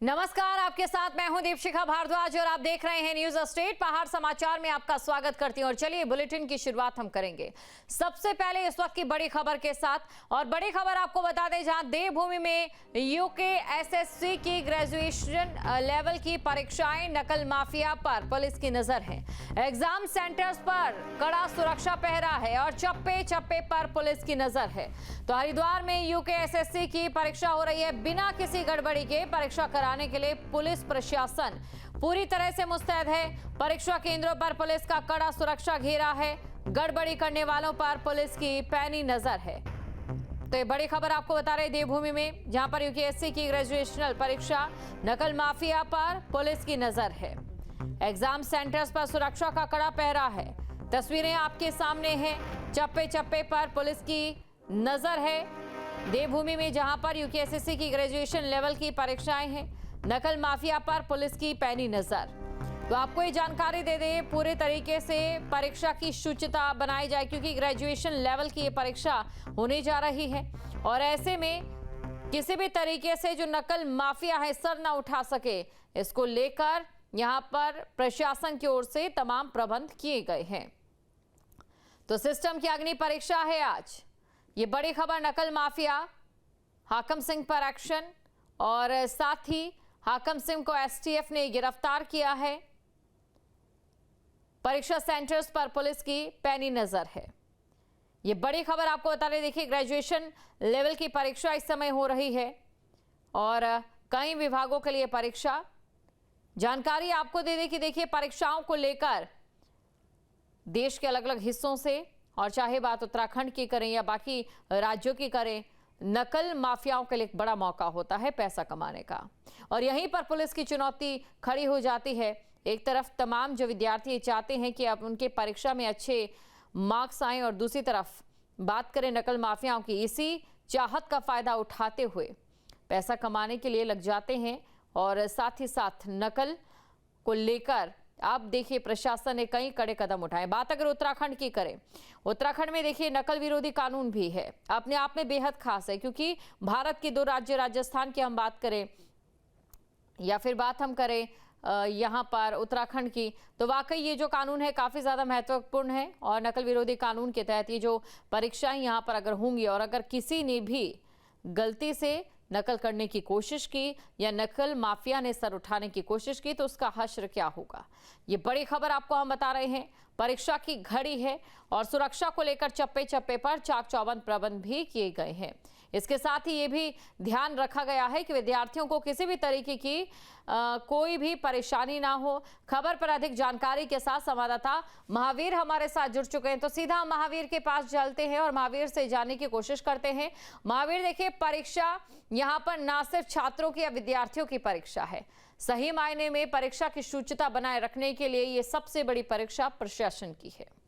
नमस्कार, आपके साथ मैं हूं दीपशिखा भारद्वाज और आप देख रहे हैं न्यूज स्टेट पहाड़ समाचार में आपका स्वागत करती हूं। और चलिए बुलेटिन की शुरुआत हम करेंगे सबसे पहले इस वक्त की बड़ी खबर के साथ। और बड़ी खबर आपको बता दें, जहां देवभूमि में यूके एसएससी की ग्रेजुएशन लेवल की परीक्षाएं नकल माफिया पर पुलिस की नजर है। एग्जाम सेंटर्स पर कड़ा सुरक्षा पहरा है और चप्पे चप्पे पर पुलिस की नजर है। तो हरिद्वार में यूके एसएससी की परीक्षा हो रही है। बिना किसी गड़बड़ी के परीक्षा कराने के लिए पुलिस प्रशासन पूरी तरह से मुस्तैद है। परीक्षा केंद्रों पर पुलिस का कड़ा सुरक्षा घेरा है। गड़बड़ी करने वालों पर पुलिस की पैनी नजर है। तो ये बड़ी खबर आपको बता रहे देवभूमि में, जहां पर यूकेएससी की ग्रेजुएशनल परीक्षा नकल माफिया पर पुलिस की नजर है। एग्जाम सेंटर्स पर सुरक्षा का कड़ा पहरा है। तस्वीरें आपके सामने हैं। चप्पे चप्पे पर पुलिस की नजर है देवभूमि में, जहां पर यूकेएससी की ग्रेजुएशन लेवल की परीक्षाएं हैं। नकल माफिया पर पुलिस की पैनी नजर। तो आपको ये जानकारी दे दें, पूरे तरीके से परीक्षा की शुचिता बनाई जाए, क्योंकि ग्रेजुएशन लेवल की ये परीक्षा होने जा रही है। और ऐसे में किसी भी तरीके से जो नकल माफिया है सर ना उठा सके, इसको लेकर यहां पर प्रशासन की ओर से तमाम प्रबंध किए गए हैं। तो सिस्टम की अग्नि परीक्षा है आज। ये बड़ी खबर, नकल माफिया हाकम सिंह पर एक्शन, और साथ ही हाकम सिंह को एसटीएफ ने गिरफ्तार किया है। परीक्षा सेंटर्स पर पुलिस की पैनी नजर है। ये बड़ी खबर आपको बता रहे, देखिए ग्रेजुएशन लेवल की परीक्षा इस समय हो रही है और कई विभागों के लिए परीक्षा। जानकारी आपको दे दें कि देखिए परीक्षाओं को लेकर देश के अलग अलग हिस्सों से, और चाहे बात उत्तराखंड की करें या बाकी राज्यों की करें, नकल माफियाओं के लिए एक बड़ा मौका होता है पैसा कमाने का। और यहीं पर पुलिस की चुनौती खड़ी हो जाती है। एक तरफ तमाम जो विद्यार्थी चाहते हैं कि अब उनके परीक्षा में अच्छे मार्क्स आएं, और दूसरी तरफ बात करें नकल माफियाओं की, इसी चाहत का फायदा उठाते हुए पैसा कमाने के लिए लग जाते हैं। और साथ ही साथ नकल को लेकर आप देखिए प्रशासन ने कई कड़े कदम उठाए। बात अगर उत्तराखंड की करें, उत्तराखंड में देखिए नकल विरोधी कानून भी है, अपने आप में बेहद खास है। क्योंकि भारत के दो राज्य, राजस्थान की हम बात करें या फिर बात हम करें यहाँ पर उत्तराखंड की, तो वाकई ये जो कानून है काफ़ी ज़्यादा महत्वपूर्ण है। और नकल विरोधी कानून के तहत ये जो परीक्षाएं यहाँ पर अगर होंगी, और अगर किसी ने भी गलती से नकल करने की कोशिश की या नकल माफिया ने सर उठाने की कोशिश की, तो उसका हश्र क्या होगा। ये बड़ी खबर आपको हम बता रहे हैं। परीक्षा की घड़ी है और सुरक्षा को लेकर चप्पे चप्पे पर चाक चौबंद प्रबंध भी किए गए हैं। इसके साथ ही ये भी ध्यान रखा गया है कि विद्यार्थियों को किसी भी तरीके की कोई भी परेशानी ना हो। खबर पर अधिक जानकारी के साथ संवाददाता महावीर हमारे साथ जुड़ चुके हैं, तो सीधा हम महावीर के पास चलते हैं और महावीर से जानने की कोशिश करते हैं। महावीर, देखिए परीक्षा यहाँ पर ना सिर्फ छात्रों की या विद्यार्थियों की परीक्षा है, सही मायने में परीक्षा की शुचिता बनाए रखने के लिए ये सबसे बड़ी परीक्षा प्रशासन की है।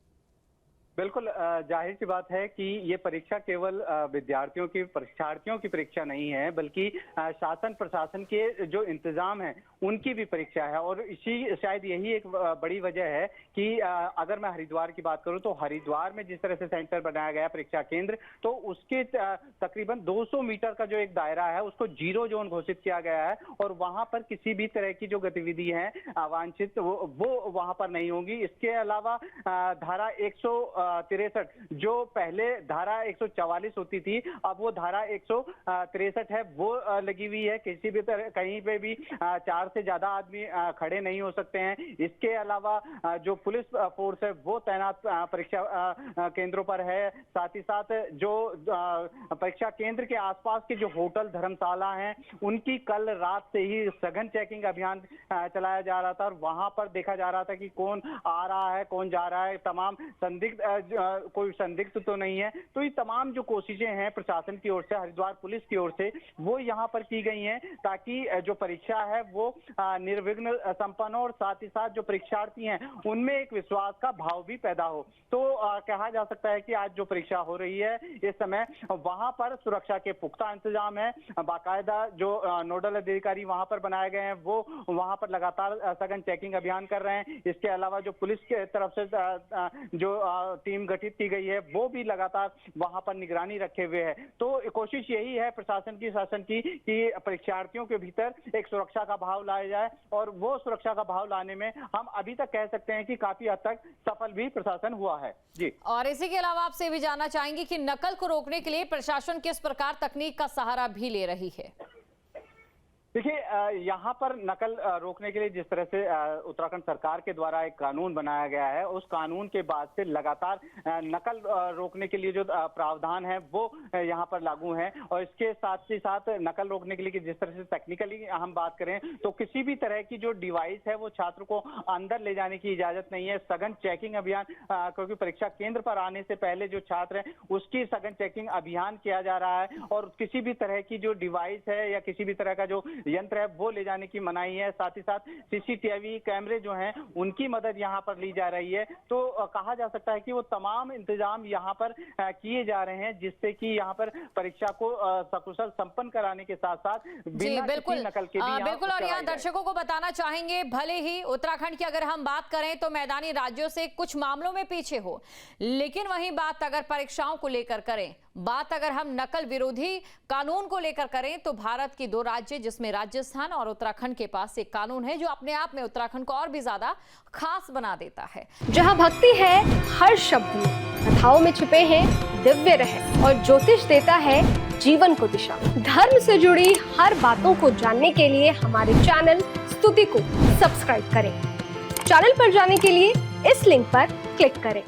बिल्कुल, जाहिर सी बात है कि ये परीक्षा केवल विद्यार्थियों की, परीक्षार्थियों की परीक्षा नहीं है, बल्कि शासन प्रशासन के जो इंतजाम है उनकी भी परीक्षा है। और इसी शायद यही एक बड़ी वजह है कि अगर मैं हरिद्वार की बात करूं, तो हरिद्वार में जिस तरह से सेंटर बनाया गया परीक्षा केंद्र, तो उसके तकरीबन 200 मीटर का जो एक दायरा है उसको जीरो जोन घोषित किया गया है। और वहां पर किसी भी तरह की जो गतिविधि है अवांछित, वो वहां पर नहीं होगी। इसके अलावा धारा 163, जो पहले धारा 144 होती थी, अब वो धारा 163 है, वो लगी हुई है। किसी भी तरह कहीं पे भी 4 से ज्यादा आदमी खड़े नहीं हो सकते हैं। इसके अलावा जो पुलिस फोर्स है वो तैनात परीक्षा केंद्रों पर है। साथ ही साथ जो परीक्षा केंद्र के आसपास के जो होटल धर्मशाला हैं, उनकी कल रात से ही सघन चेकिंग अभियान चलाया जा रहा था। और वहां पर देखा जा रहा था कि कौन आ रहा है, कौन जा रहा है, तमाम संदिग्ध, कोई संदिग्ध तो नहीं है। तो ये तमाम जो कोशिशें हैं प्रशासन की ओर से, हरिद्वार पुलिस की ओर से, वो यहाँ पर की गई हैं, ताकि जो परीक्षा है वो निर्विघ्न संपन्न हो, और साथ ही साथ जो परीक्षार्थी हैं उनमें एक विश्वास का भाव भी पैदा हो। तो कहा जा सकता है कि आज जो परीक्षा हो रही है इस समय, वहां पर सुरक्षा के पुख्ता इंतजाम है। बाकायदा जो नोडल अधिकारी वहां पर बनाए गए हैं, वो वहां पर लगातार सघन चेकिंग अभियान कर रहे हैं। इसके अलावा जो पुलिस के तरफ से जो टीम गठित की गई है, वो भी लगातार वहां पर निगरानी रखे हुए है। तो कोशिश यही है प्रशासन की, शासन की, कि परीक्षार्थियों के भीतर एक सुरक्षा का भाव लाया जाए, और वो सुरक्षा का भाव लाने में हम अभी तक कह सकते हैं कि काफी हद तक सफल भी प्रशासन हुआ है। जी। और इसी के अलावा आपसे भी जानना चाहेंगे कि नकल को रोकने के लिए प्रशासन किस प्रकार तकनीक का सहारा भी ले रही है। देखिए, यहाँ पर नकल रोकने के लिए जिस तरह से उत्तराखंड सरकार के द्वारा एक कानून बनाया गया है, उस कानून के बाद से लगातार नकल रोकने के लिए जो प्रावधान है वो यहाँ पर लागू है। और इसके साथ ही साथ नकल रोकने के लिए कि जिस तरह से टेक्निकली हम बात करें तो किसी भी तरह की जो डिवाइस है वो छात्र को अंदर ले जाने की इजाजत नहीं है। सघन चेकिंग अभियान, क्योंकि परीक्षा केंद्र पर आने से पहले जो छात्र है उसकी सघन चेकिंग अभियान किया जा रहा है, और किसी भी तरह की जो डिवाइस है या किसी भी तरह का जो यंत्र है वो ले जाने की मनाही है। साथ ही साथ सीसीटीवी कैमरे जो हैं उनकी मदद यहाँ पर ली जा रही है। तो कहा जा सकता है कि वो तमाम इंतजाम यहाँ पर किए जा रहे हैं, जिससे कि यहाँ पर परीक्षा को सकुशल संपन्न कराने के साथ साथ बिना किसी नकल के भी बिल्कुल। और यहाँ दर्शकों को बताना चाहेंगे, भले ही उत्तराखंड की अगर हम बात करें तो मैदानी राज्यों से कुछ मामलों में पीछे हो, लेकिन वही बात अगर परीक्षाओं को लेकर करें, बात अगर हम नकल विरोधी कानून को लेकर करें, तो भारत की 2 राज्य जिसमें राजस्थान और उत्तराखंड के पास एक कानून है जो अपने आप में उत्तराखंड को और भी ज्यादा खास बना देता है। जहां भक्ति है हर शब्द में, कथाओं में छिपे हैं दिव्य रहस्य, और ज्योतिष देता है जीवन को दिशा। धर्म से जुड़ी हर बातों को जानने के लिए हमारे चैनल स्तुति को सब्सक्राइब करें। चैनल पर जाने के लिए इस लिंक पर क्लिक करें।